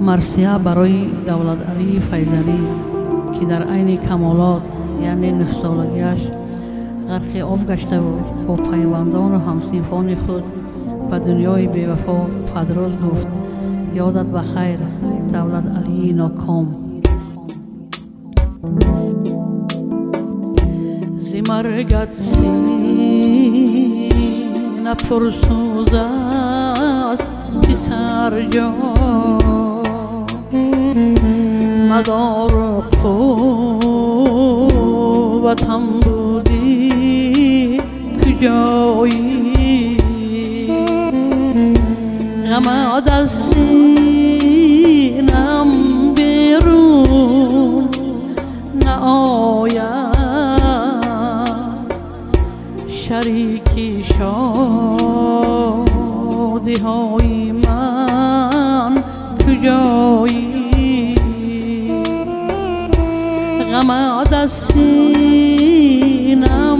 مرثیه برای دولتعلی فیضعلی که در عین کمالات یعنی 9 سالگیش غرق آب گشته و با پیوندان و همصنفان خود به دنیای بی‌وفا پدراز گفت: یادت بخیر دولتعلی ناکام. ز مرگت سینه پرسوز است پسر جان، مدار قوتم بودی کجایی، غمت از سینم بیرون نآید، شریکی شادی های من کجایی، غمت از سینم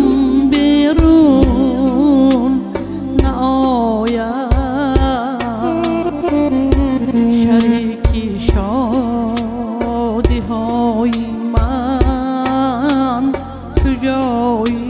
بیرون نآید، شریکی شادی های من کجایی.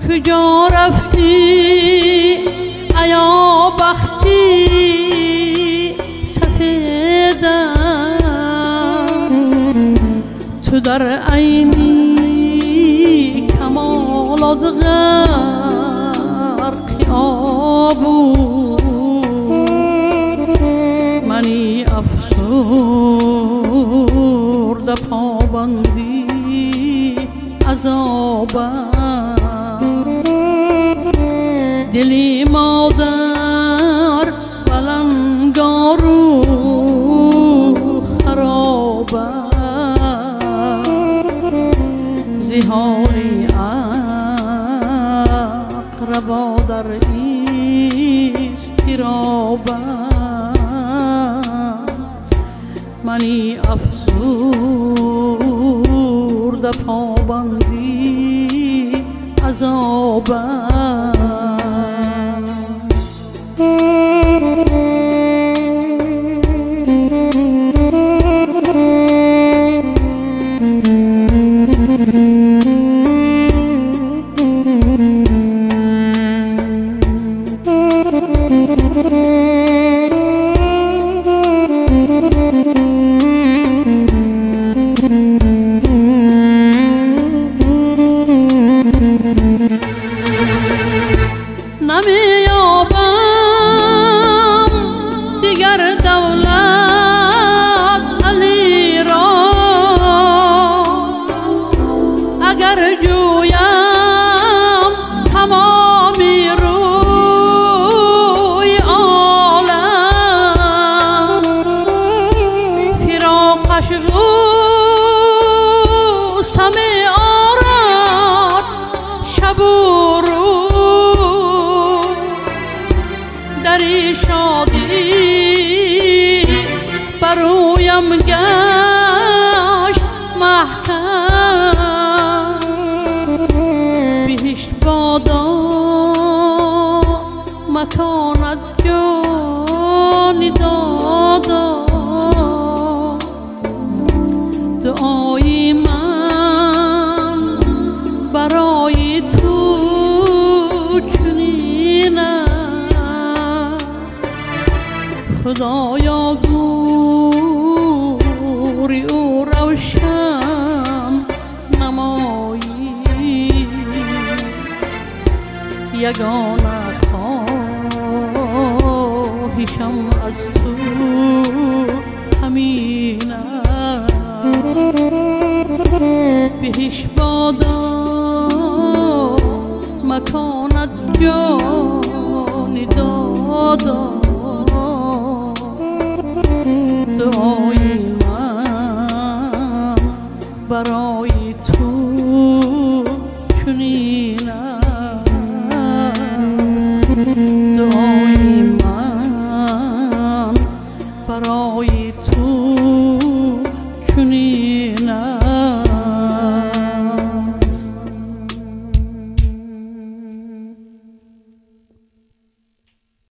کجا رفتی ایا بختی سفیدم، تو در عینی کمالات غرق آبود، منی افسرده پابندی عذابم، دلی مادر بلنگارو خرابه، زهاری اقربا در اضطرابه، منی افسرده پابندی عذابه. نمیابم دیگر دولت علی را، اگر جویم تمامی روی عالم، فراقش غوسم آرد شب و دری شادی برویم گشت محکم، بهش بادا مکانت جانی دادا، دعای من برای تو چنین خدایا گوری او روشن نمایی یگانه خواهشم از تو همین بهش بادا مکانت جان دادا دعای من برای تو چنین است